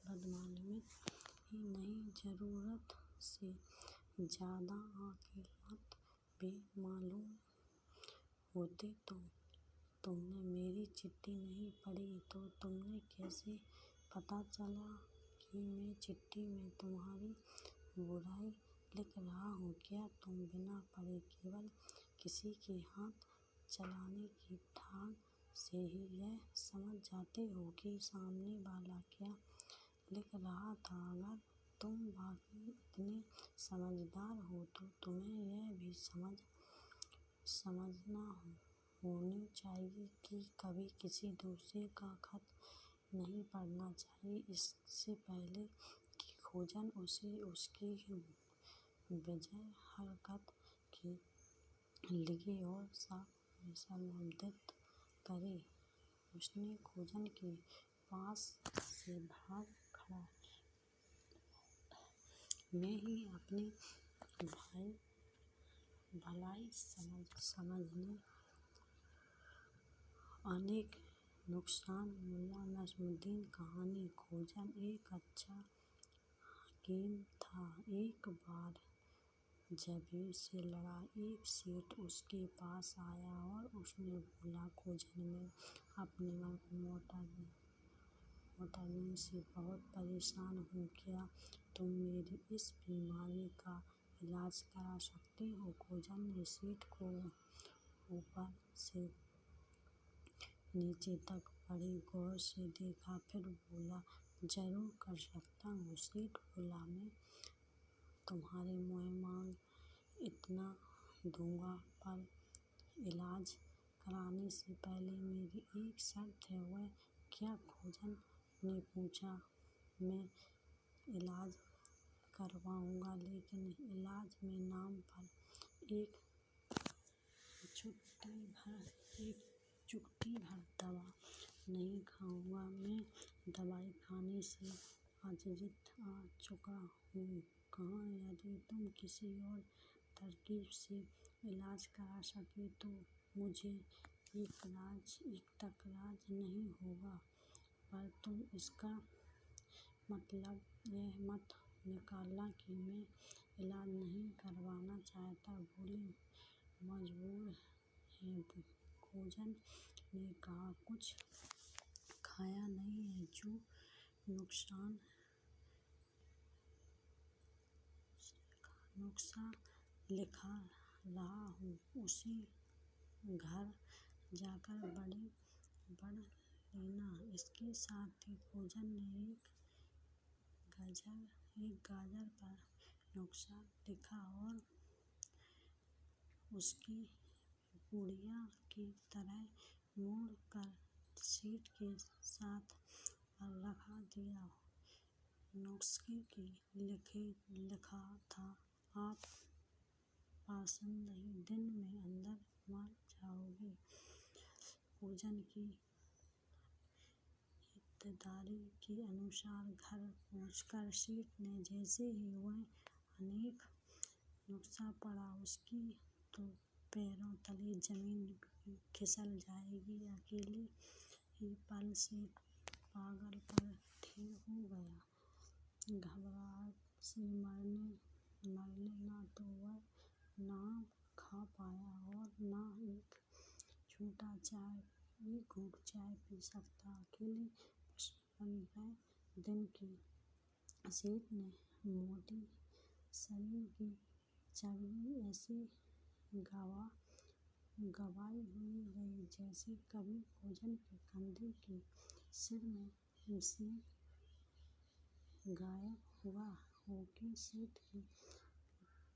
बदमाशी ही नहीं, ज़रूरत से ज़्यादा अक्लमंद भी मालूम होते। तुमने मेरी चिट्ठी नहीं पढ़ी तो तुम्हें कैसे पता चला कि मैं चिट्ठी में तुम्हारी बुराई लिख रहा हूँ? क्या तुम बिना पढ़े केवल किसी के हाथ चलाने की ठान से ही यह समझ जाते हो कि सामने वाला क्या लिख रहा था? अगर तुम वाकई इतने समझदार हो तो तुम्हें यह भी समझना होनी चाहिए कि कभी किसी दूसरे का खत नहीं पढ़ना चाहिए। इससे पहले कि खोजन उसे उसकी बेजाय हरकत के लिए और संबोधित करे, उसने खोजन के पास से भाग खड़ा। मैं ही अपनी भलाई समझने अनेक नुकसान। मुल्ला नसरुद्दीन कहानी। खोजन एक अच्छा हकीम था। एक बार जबीर से लड़ा एक सेठ उसके पास आया और उसने बोला, खोजन, मैं अपनी मोटापे से बहुत परेशान हूँ। क्या तुम मेरी इस बीमारी का इलाज करा सकते हो? खोजन ने सेठ को ऊपर से नीचे तक बड़े गौर से देखा, फिर बोला, जरूर कर सकता हूँ। सेठ बोला, मैं तुम्हारे मुँह मांग इतना दूंगा, पर इलाज कराने से पहले मेरी एक शर्त है। वह क्या? खोजन ने पूछा। मैं इलाज करवाऊंगा लेकिन इलाज में नाम पर एक चुटकी भर दवा नहीं खाऊंगा। मैं दवाई खाने से आजिज़ आ चुका हूँ। कहा, यदि तुम किसी और तरकीब से इलाज करा सके तो मुझे एक तक राज नहीं होगा, पर तुम इसका मतलब यह मत निकालना कि मैं इलाज नहीं करवाना चाहता। बोले, मजबूर हैं। खोजन ने कहा, कुछ खाया नहीं है। जो नुस्खा लिखा रहा हूँ उसे घर जाकर पढ़ लेना। इसके साथ ही खोजन ने एक गाजर पर नुस्खा लिखा और उसकी पुड़िया की तरह मोड़ कर सेठ के हाथ पर रख दिया। नुस्खे में लिखा था, आप 15 ही दिन में अंदर मर जाओगे। खोजन की रिश्तेदारी के अनुसार घर पहुंचकर सेठ ने जैसे ही वह अनेक नुस्खा पढ़ा उसकी तो पैरों तले जमीन भी खिसक जाएगी। अकेले ही पल से पागल पर ढेर हो गया। घबराहट से मरने ना तो वह नाम खा पाया और ना एक घूंट चाय पी सकता। अकेले 15 दिन की सेठ ने मोटी शरीर की चर्बी ऐसे गवाई हुई गई जैसे कभी भोजन के कंधे के सिर में से गायब हुआ हो कि सेठ की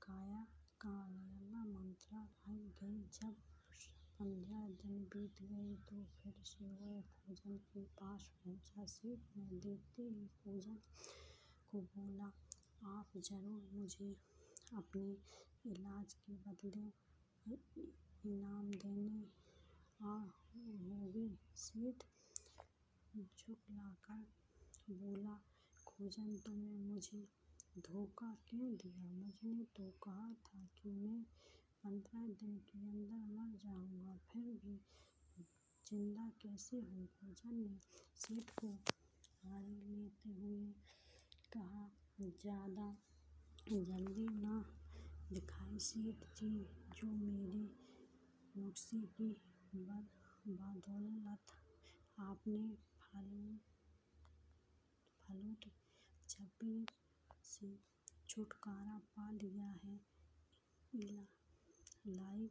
काया का मंत्रा रह गई। जब 15 दिन बीत गए तो फिर से वह पूजन के पास पहुंचा। सेठ ने देखते ही पूजन को बोला, आप जरूर मुझे अपने इलाज के बदले इनाम देने होगे। सेठ झुकलाकर बोला, पूजन तुमने मुझे धोखा क्यों दिया? मुझने तो कहा था कि मैं 15 दिन के अंदर मर जाऊंगा, फिर भी जिंदा कैसे हूँ? पूजन ने सेठ को आड़े लेते हुए कहा, ज्यादा जल्दी ना दिखाएं सेठ जी, जो मेरे नुस्खे की बदौलत आपने फालतू चर्बी से छुटकारा पा लिया है। इलाज